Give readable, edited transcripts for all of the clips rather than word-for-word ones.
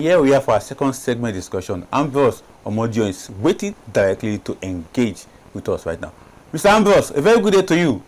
Here we are for our second segment discussion. Ambrose Omordion is waiting directly to engage with us right now. Mr. Ambrose, a very good day to you.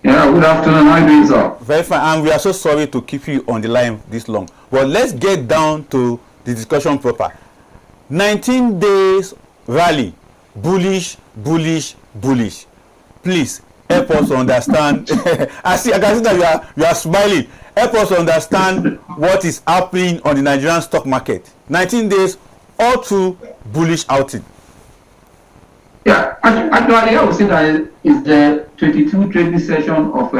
Yeah, good afternoon. How are you doing, sir? Very fine, and we are so sorry to keep you on the line this long. But let's get down to the discussion proper. 19 days rally, bullish, bullish, bullish. Please help us understand. I can see that you are smiling. Help us understand what is happening on the Nigerian stock market. 19 days, all through bullish outing. Yeah, actually, I would say that it's the 22 trading session of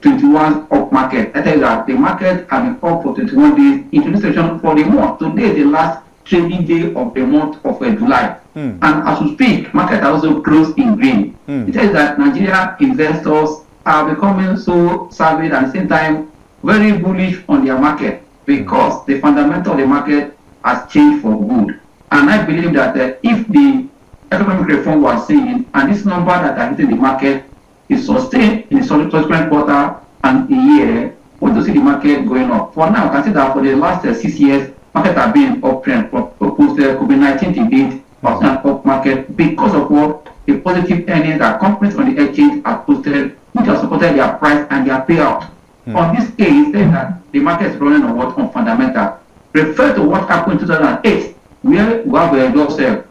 21 up market. I tell you that the market has been up for 21 days in trading session for the month. Today is the last trading day of the month of July. And as we speak, market also closed in green. It tells that Nigerian investors are becoming so savvy and at the same time very bullish on their market because the fundamental of the market has changed for good. And I believe that if the economic reform was seen and this number that are hitting the market is sustained in the subsequent quarter and a year, we want to see the market going up. For now, I can say that for the last 6 years, market have been uptrend for post COVID-19 debate, up market because of what the positive earnings that companies on the exchange have posted, which have supported their price and their payout. On this case, then that the market is running on what? On fundamental. Refer to what happened in 2008, where we have just a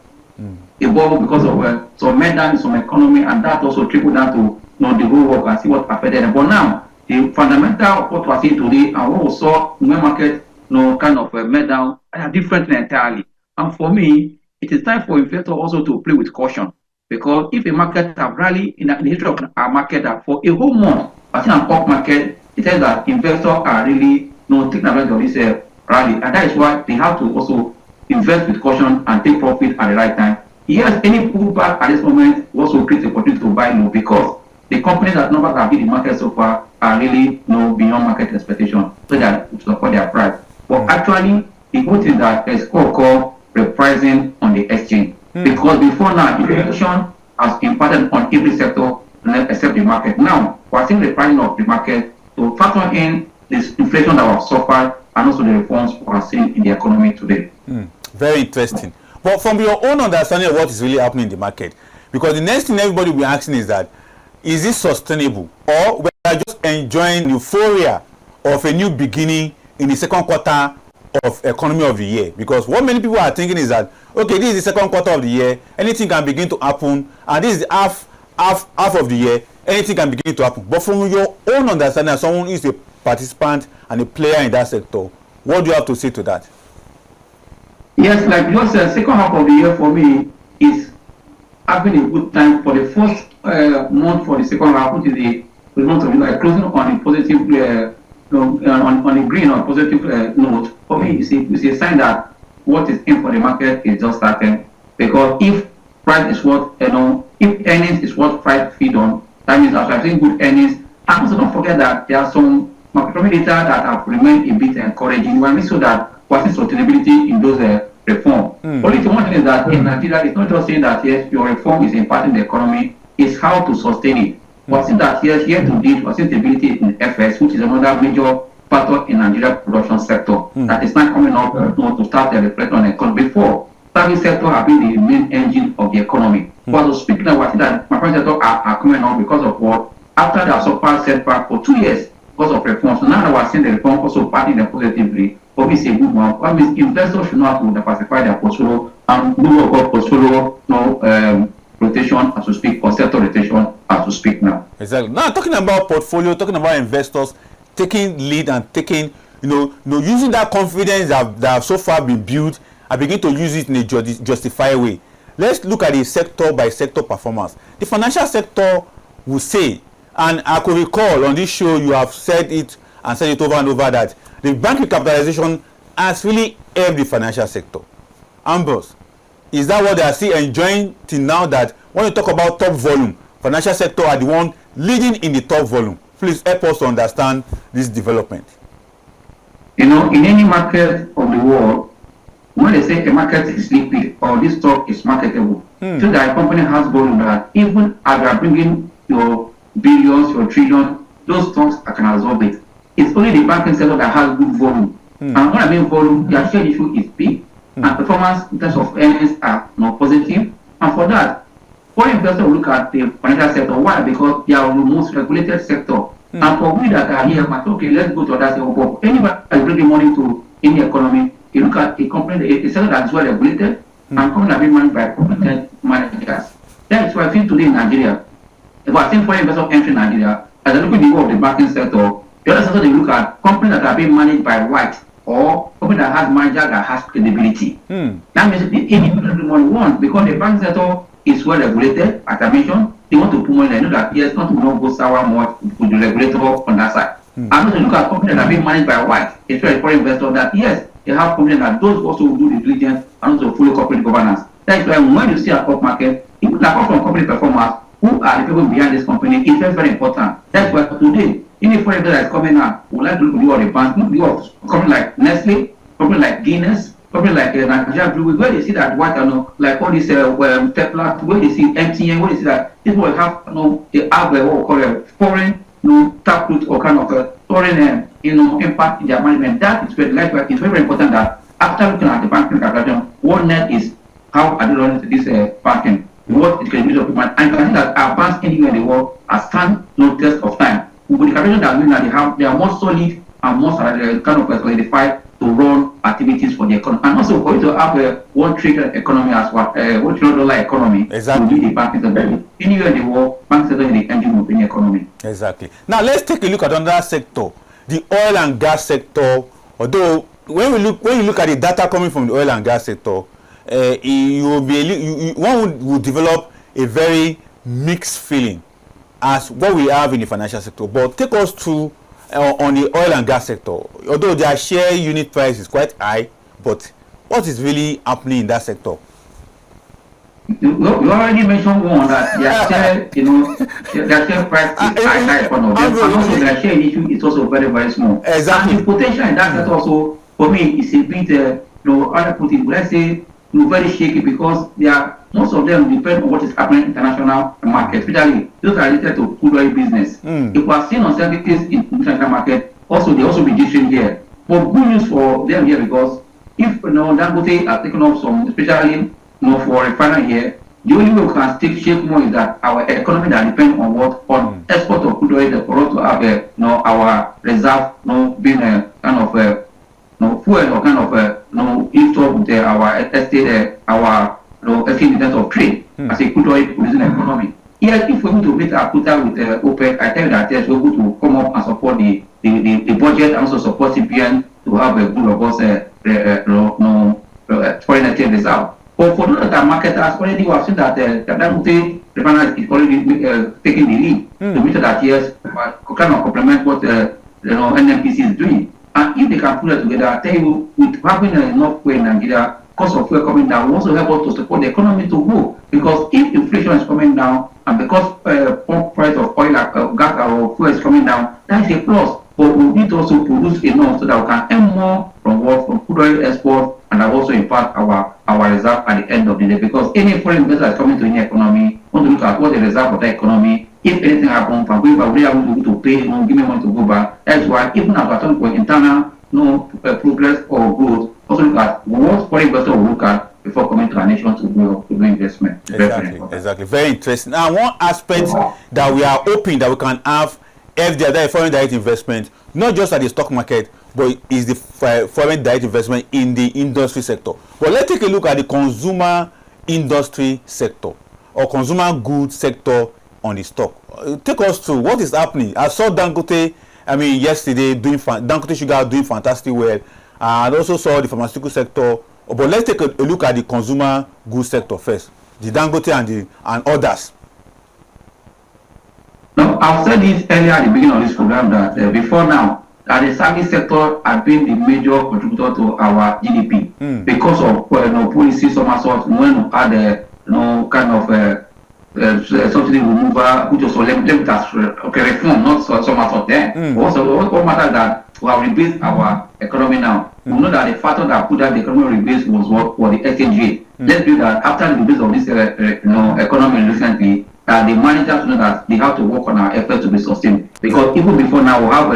bubble because of some meltdown in some economy, and that also trickled down to the whole world and see what affected them. But now, the fundamental of what we are seeing today and what we saw in the market, kind of meltdown, are different entirely. And for me, it is time for investors also to play with caution, because if a market have rallied in the history of our market that for a whole month, I think an up market, it says that investors are really taking advantage of this rally, and that is why they have to also invest with caution and take profit at the right time. Yes, any pullback at this moment also creates the opportunity to buy low because the companies that numbers have been in the market so far are really beyond market expectation, so that to support their price. But actually, the good thing that there is called repricing on the exchange, because before now, inflation has impacted on every sector except the market. Now, we are seeing the pricing of the market to factor in this inflation that was suffered and also the reforms we are seeing in the economy today. Very interesting. But from your own understanding of what is really happening in the market, because the next thing everybody will be asking is that, is this sustainable, or we are just enjoying euphoria of a new beginning in the second quarter of economy of the year? Because what many people are thinking is that, okay, this is the second quarter of the year, anything can begin to happen, and this is the half of the year, anything can begin to happen. But from your own understanding, as someone who is a participant and a player in that sector, what do you have to say to that? Yes, like just the second half of the year for me is having a good time. For the first month for the second half, which is the month of July, closing on a positive, on a green or positive note, for me it's a sign that what is in for the market is just starting. Because if price is what, if earnings is what price feed on, that means that we are seeing good earnings. And also don't forget that there are some macroeconomic data that have remained a bit encouraging. We so that what is sustainability in those reform. Only one thing is that in Nigeria, it's not just saying that yes, your reform is impacting the economy, it's how to sustain it. What's in that yes, here to date, what's stability in FS, which is another major factor in Nigeria production sector that is not coming up to start the reflect on the economy. Before, service sector have been the main engine of the economy. But speaking of what that my private sector are coming up because of what after they have suffered setback for 2 years because of reform. So now that we're seeing the reform also parting them positively. Obviously, a good one. That means investors should know how to diversify their portfolio and do a portfolio rotation as we speak, or sector rotation as we speak now. Exactly. Now, talking about portfolio, talking about investors taking lead and taking, using that confidence that have so far been built and begin to use it in a justified way. Let's look at the sector by sector performance. The financial sector will say, and I could recall on this show you have said it and said it over and over, that the bank recapitalization has really helped the financial sector. Ambrose, is that what they are still enjoying till now, that when you talk about top volume, financial sector are the one leading in the top volume? Please help us to understand this development. In any market of the world, when they say a market is liquid or this stock is marketable, so that a company has volume that even as you are bringing your billions, your trillions, those stocks can absorb it. It's only the banking sector that has good volume. And when I mean volume, their share issue is big, and performance in terms of earnings are not positive. And for that, foreign investors will look at the financial sector. Why? Because they are the most regulated sector. And for we that are here, okay, let's go to that sector. Anybody that is bringing money to any economy, you look at a company, a sector that is well regulated, and companies are being managed by competent managers. That is why I think today in Nigeria, if I think foreign investors entering Nigeria, as I look at the whole of the banking sector, the other sector they look at companies that are being managed by white or company that has manager that has credibility. That means the anyone wants, because the banking sector is well regulated, as I mentioned, they want to put money. They know that yes, not to not go sour much with the regulator on that side. And also look at companies that are being managed by white, especially foreign investors, that yes, they have companies that those also do the diligence and also fully corporate governance. That is why when you see a stock market, people that come from company performers, who are the people behind this company, is very, very important. That's why today, any foreign investor that is coming out, would like to look at the other banks, look at companies like Nestle, companies like Guinness, companies like Nigeria Blue, where they see that what like all these Tesla, where they see MTN, where they see that people have they have what we call a foreign taproot or kind of a foreign impact in their management. That is very it's very, very important that after looking at the banking calculation, what net is how are they running to this banking, what it can use of people, and you can see that our banks anywhere in the world are stand no test of time. With the calculation that we know that they are more solid and more kind of solidified to run activities for the economy, and also for you to have a $1 trillion economy as well, $1 trillion economy. Exactly. To be the banking sector. Anywhere in the world, banking sector is the engine of any economy. Exactly. Now let's take a look at another sector, the oil and gas sector. Although when you look at the data coming from the oil and gas sector, one would develop a very mixed feeling as what we have in the financial sector. But take us through on the oil and gas sector. Although their share unit price is quite high, but what is really happening in that sector? You already mentioned one that their share, their share price is high for them, and also their share issue is also very, very small. Exactly. And the potential in that sector also, for me, is a bit, other put it, let's say, very shaky, because most of them depend on what is happening in international market, especially those are related to crude oil business. If we are seeing uncertainties in international market, also they also be different here. But good news for them here, because if Dangote are taking off some, especially for refinery here, the only way we can take shape more is that our economy that depends on what on export of crude oil for us to have our reserve being a kind of fuel or kind of lift up with our estate our estate in terms of trade as a crude oil producing economy. Yes, if we're going to meet our quota with OPEC, I tell you that yes, we're going to come up and support the budget and also support CPN to have a good robust foreign exchange reserve. But for those that are marketers, already we have seen that Dangote refinery is already taking the lead to make sure that yes, kind of complement what NNPC is doing. And if they can put it together, I tell you, with having enough fuel in Nigeria, cost of fuel coming down, will also help us to support the economy to grow. Because if inflation is coming down, and because pump price of oil, gas, or fuel is coming down, that is a plus. But we need to also produce enough so that we can earn more from crude oil export, and that also impact our reserve at the end of the day. Because any foreign investor is coming to any economy, want to look at what the reserve of the economy. If anything happens, from going back, we are going to pay, give me money to go back. That's why even as we're talking for internal progress or growth, also look at what foreign investors will look at before coming to our nation to do investment. Exactly. Very interesting. Now, one aspect that we are hoping that we can have FDI, that is foreign direct investment, not just at the stock market, but is the foreign direct investment in the industry sector. But let's take a look at the consumer industry sector or consumer goods sector on the stock. Take us through what is happening. I saw Dangote, yesterday Dangote Sugar doing fantastic well. I also saw the pharmaceutical sector. But let's take a look at the consumer goods sector first, the Dangote and others. Now, I've said this earlier at the beginning of this program that before now, that the service sector has been the major contributor to our GDP because of policy somersault when we had kind of subsidy removal, which also limited as reform, not somersault there. Also, what matters that we have rebased our economy now. We know that the factor that put that the economy rebase was what for the exchange rate. Let's do that after the rebase of this economy recently, that the managers know that they have to work on our efforts to be sustained. Because even before now, we have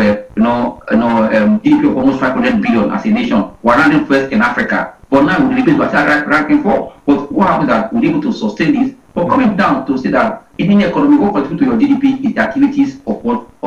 GDP of almost 500 billion as a nation. We're ranking first in Africa. But now with the Philippines, we're ranking 4. But what happens is that we're able to sustain this. But coming down to say that in the economy, what contributes to your GDP is the activities of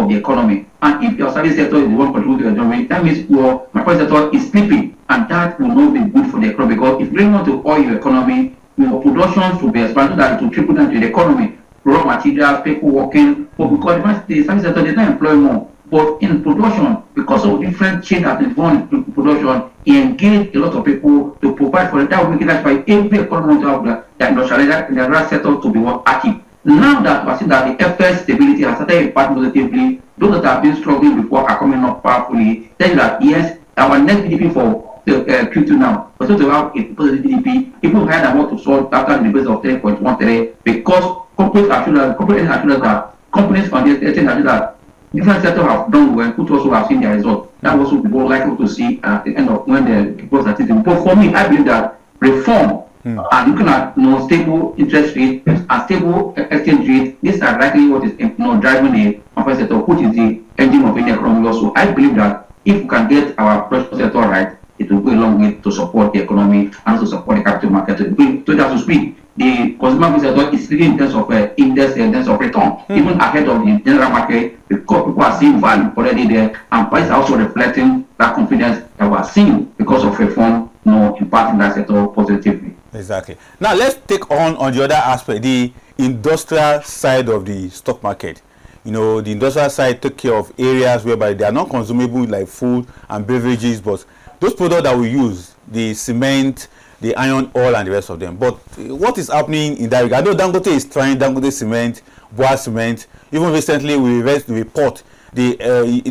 the economy. And if your service sector is the one contributing to your economy, that means your private sector is sleeping, and that will not be good for the economy. Because if you really want to oil your economy, your production should be expanded, that it will trickle down to the economy. Raw materials, people working, but because the service sector does not employ more. But in production, because of different change that is going in production, he engaged a lot of people to provide for it. That will make it that's why every economy to have the industrial sector to be more active. Now that we see that the FS stability has started impacting positively, those that have been struggling before are coming up powerfully. Tell you that yes, our net GDP for the Q2 now, we're supposed to have a positive GDP, even higher than what we saw after the base of 10.1 because companies are sure that companies on the that different sectors have done well, which also have seen their results. That was what we were likely to see at the end of when the people statistics. But for me, I believe that reform and looking at stable interest rate and stable exchange rate, these are likely what is driving the private sector, which is the engine of Indian economy also. I believe that if we can get our private sector right, it will go a long way to support the economy and also support the capital market. So that to speak, the consumer sector is really in terms of index, in terms of return, even ahead of the general market, because people are seeing value already there, and price are also reflecting that confidence that we are seeing because of reform, impacting that sector positively. Exactly. Now let's take on the other aspect, the industrial side of the stock market. The industrial side take care of areas whereby they are not consumable like food and beverages, but those products that we use, the cement, the iron ore and the rest of them. But what is happening in that regard? I know Dangote is trying Dangote cement, Boa cement. Even recently we read the report, the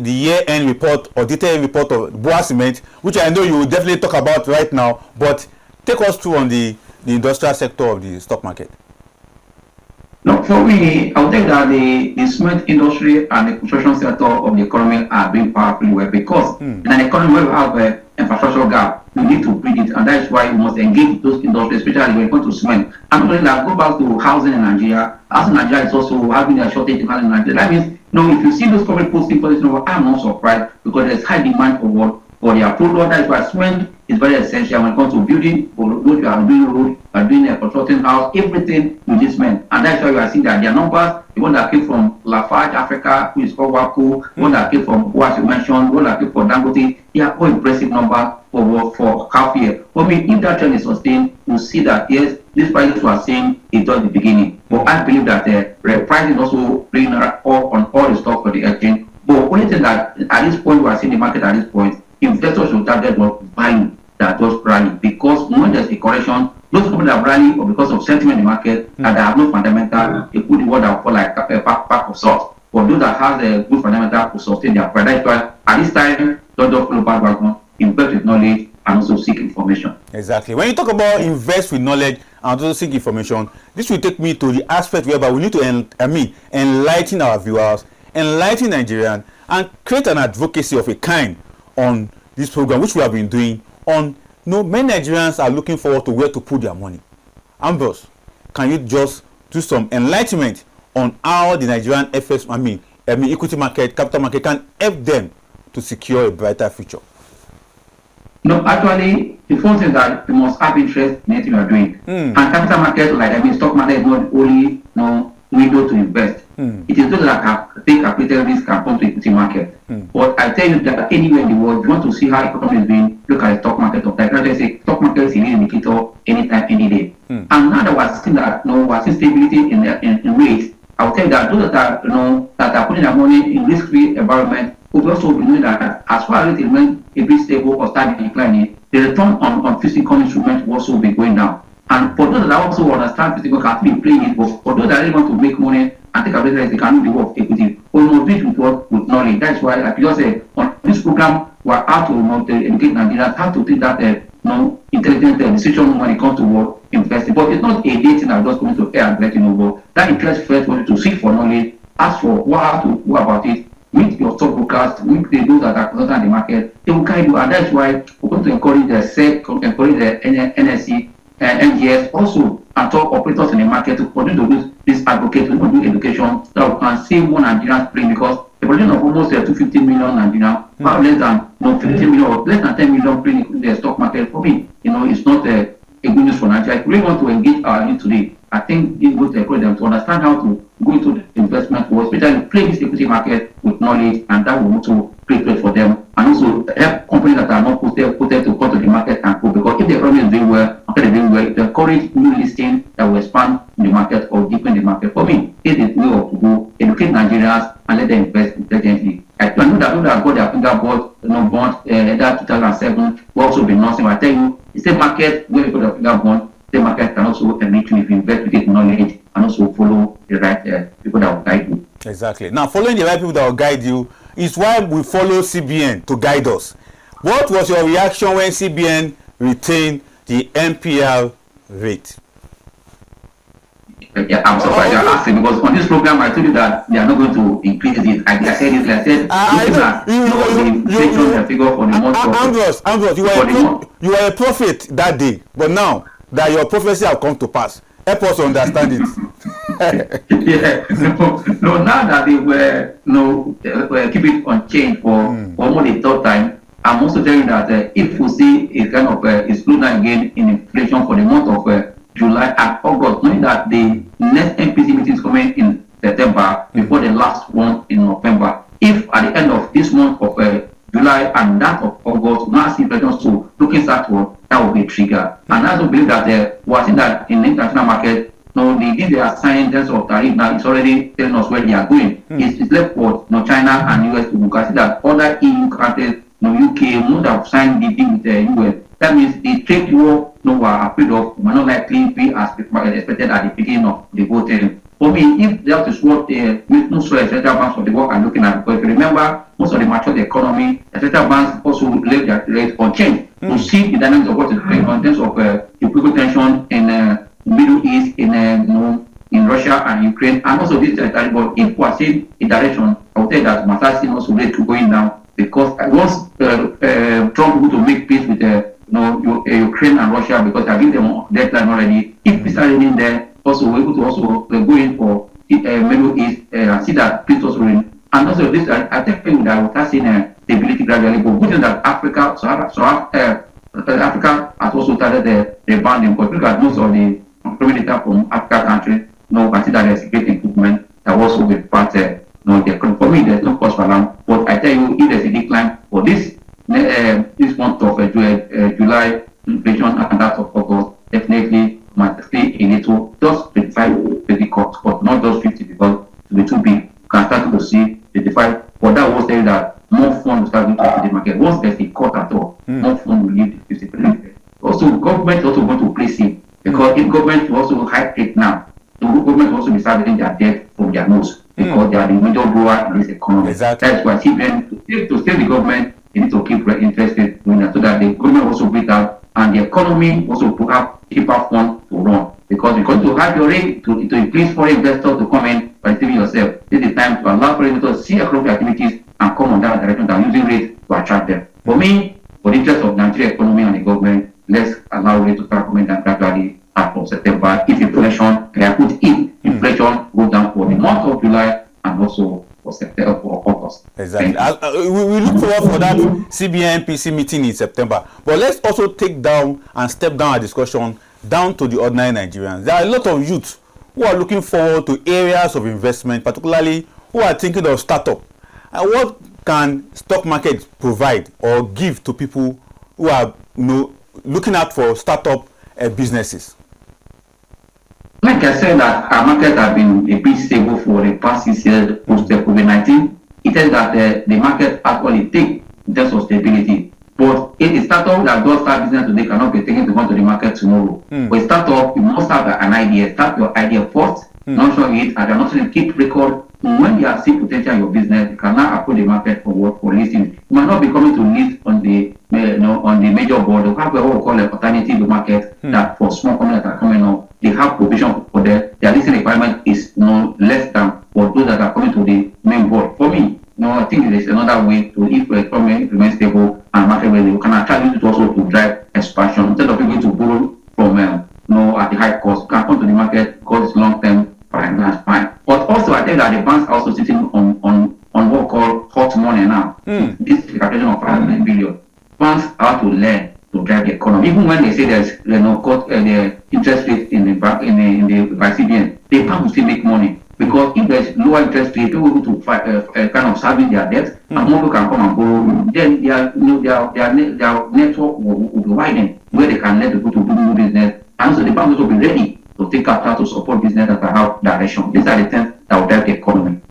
year-end report or detailed report of Boa cement, which I know you will definitely talk about right now. But take us through on the industrial sector of the stock market. No, for me, I would think that the cement industry and the construction sector of the economy are doing powerfully well because in an economy where we have an infrastructure gap, we need to bridge it, and that's why we must engage those industries, especially when it comes to cement. And not only that, go back to housing in Nigeria. Housing in Nigeria is also having a shortage of housing in Nigeria. That means, if you see those companies posting for this, I'm not surprised because there's high demand for their product. That is why cement is very essential when it comes to building, for those who are doing road, are doing a constructing house, everything with this cement. And that's why you are seeing that their numbers, the one that came from Lafarge Africa, who is called Waco, the one that came from what you mentioned, the one that came from Dangote, they are all impressive numbers for half year. For me, if that trend is sustained, we'll see that yes, these prices we are seeing is just the beginning. But I believe that the price is also playing on all the stocks for the exchange. But only thing that at this point we are seeing the market at this point, investors should target buying that just rally, because when there's a correction, those companies that rally or because of sentiment in the market and they have no fundamental, it could be what I call like a pack of salt. For those that have a good fundamental to sustain their price, that's why at this time, don't just follow back, invest with knowledge and also seek information. Exactly. When you talk about invest with knowledge and also seek information, this will take me to the aspect whereby we need to enlighten our viewers, enlighten Nigerians, and create an advocacy of a kind on this program, which we have been doing on many Nigerians are looking forward to where to put their money. Ambrose, can you just do some enlightenment on how the Nigerian equity market, capital market can help them to secure a brighter future? No, actually, the first thing is that you must have interest in anything you are doing. And capital market, like stock market, is not only window to invest. It is those that can take capital risk and come to equity market. But I tell you that anywhere in the world, you want to see how the economy is doing, look at the stock market of that. Let's say stock market is an indicator anytime, any day. And now that we're seeing that we're seeing stability in rates, I will tell you that those that are putting their money in risk-free environment would also believe that as far as it remains a bit stable or start declining, the return on fixed income instruments will also be going down. And for those that also understand fixed income can be playing it, but for those that really want to make money and take advantage, they can do the work of equity. We must do it with knowledge. That's why, like you said, on this program, we're out to educate Nigerians how to take that intelligent decision when it comes to work investing. But it's not a day thing that just coming to air and let you know. But that interest first want you to seek for knowledge, ask for how to go about it, meet your stockbrokers, meet those that are consultant in the market. They will guide you, and that's why we're going to encourage the SEC, encourage the NSE, NGS also, and at all operators in the market to continue to do this advocate, to do education, that we can see more Nigerians playing, because the population of almost 250 million Nigerians, far less than 15 million or less than 10 million playing in the stock market. For me, it's not a good news for Nigeria. If we want to engage our youth today, I think it would encourage them to understand how to go into the investment world, especially play this equity market with knowledge, and that will also create trade for them, and also help companies that are not put there to come to the market and grow. Because if the economy is doing well, market is doing well, it encourage new listing that will expand the market or deepen the market. For me, it is the way of to go, educate Nigerians and let them invest intelligently. I know that people that got their finger bond, that 2007 will also be nonsense. I tell you, it's a market where you got their finger bond. The market can also meet you if you invest with it knowledge and also follow the right people that will guide you. Exactly. Now, following the right people that will guide you is why we follow CBN to guide us. What was your reaction when CBN retained the MPR rate? Yeah, I'm surprised you're asking, because on this program I told you that they are not going to increase it. I said it. I said the figure for the month. Ambrose, you were a prophet that day, but now that your prophecy have come to pass, help us understand it. No, now that they were keep it unchanged for almost the third time, I'm also telling you that if we see a kind of a slowdown again in inflation for the month of July and August, knowing that the next MPC meeting is coming in September before the last one in November, if at the end of this month of July and that of August, now see inflation so looking southward, that will be a trigger. And I also believe that we are seeing that in the international market, they are signing terms of tariff now, it's already telling us where they are going. It's left for China and US to look. I see that other EU countries, UK, most have signed the deal with the US. That means the trade war we are afraid of will not likely be as expected at the beginning of the whole thing. For me, if that is what the most central banks of the world are looking at, because if you remember, most of the mature economy, the central banks also leave their rate unchanged to see the dynamics of what is going on in terms of the political tension in Middle East, in Russia and Ukraine, and also this territory. But if we are seeing a direction, I would say that Masasi also rate going down, because once Trump will to make peace with Ukraine and Russia, because I give them deadline already. If peace are in there, also we're able to also go in for Middle East and see that peace also in. And also this, I think that we start seeing stability gradually. But good thing that Africa has also started rebounding, because look at most of the data from African countries. I see that there's a great improvement that also with part for me there's no cause for alarm. But I tell you, if there's a decline for this month of July inflation and that of August, definitely might stay a little, just 25 the cost, but not just 50, because to be too big. You can start to see 25. But that was saying that more funds will start into the market. Once there's a cut at all, more funds will leave the 50%. Also, government is also going to place it, because if government will also hike it now, the government will also be starting their debt from their nose, because they are the major grower in this economy. Exactly. That's why CBN, to save the government, they need to keep interest rate going down, so that the government also break out and the economy also to have cheaper funds to run. Because to have your rate to increase foreign investors to come in by saving yourself, this is the time to allow foreign investors to see economic activities and come on that direction than using rates to attract them. For me, for the interest of Nigeria economy and the government, let's allow rate to start coming down gradually from September. If inflation, inflation go down for the month of July and also for September, for August. Exactly. We look forward for that CBN PC meeting in September. But let's also take down and step down our discussion down to the ordinary Nigerians. There are a lot of youth who are looking forward to areas of investment, particularly who are thinking of startup. And what can stock market provide or give to people who are looking out for startup businesses? Like I said, that our market has been a bit stable for the past 6 years post COVID-19. It is that the market actually take in terms of stability. But if a startup that does start business today cannot be taken to go to the market tomorrow. But a startup, you must have an idea. Start your idea first, nurture it, and you're not going to keep record. When you are seeing potential in your business, you can now approach the market for listing. You might not be coming to list on the on the major board. You have what we call an alternative market that for small companies that are coming up, they have provision for them. Their listing requirement is less than for those that are coming to the main board. For me, I think there is another way to, if the economy remains stable and market ready, you can actually use it also to drive expansion. Instead of you going to borrow from at the high cost, you can come to there's cut the interest rate in the bank in the by CBN, the bank will still make money. Because if there's lower interest rate, people will able to kind of service their debt, and more people can come and borrow. Then their network will be widened, where they can let people to do new business, and so the bank will be ready to take capital to support business that can have direction. These are the things that will drive the economy.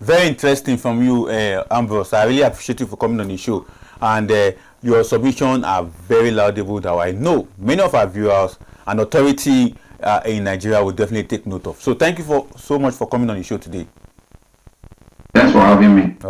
Very interesting from you, Ambrose. I really appreciate you for coming on the show, and your submissions are very laudable that I know many of our viewers and authority in Nigeria will definitely take note of. So thank you so much for coming on the show today. Thanks for having me. All right.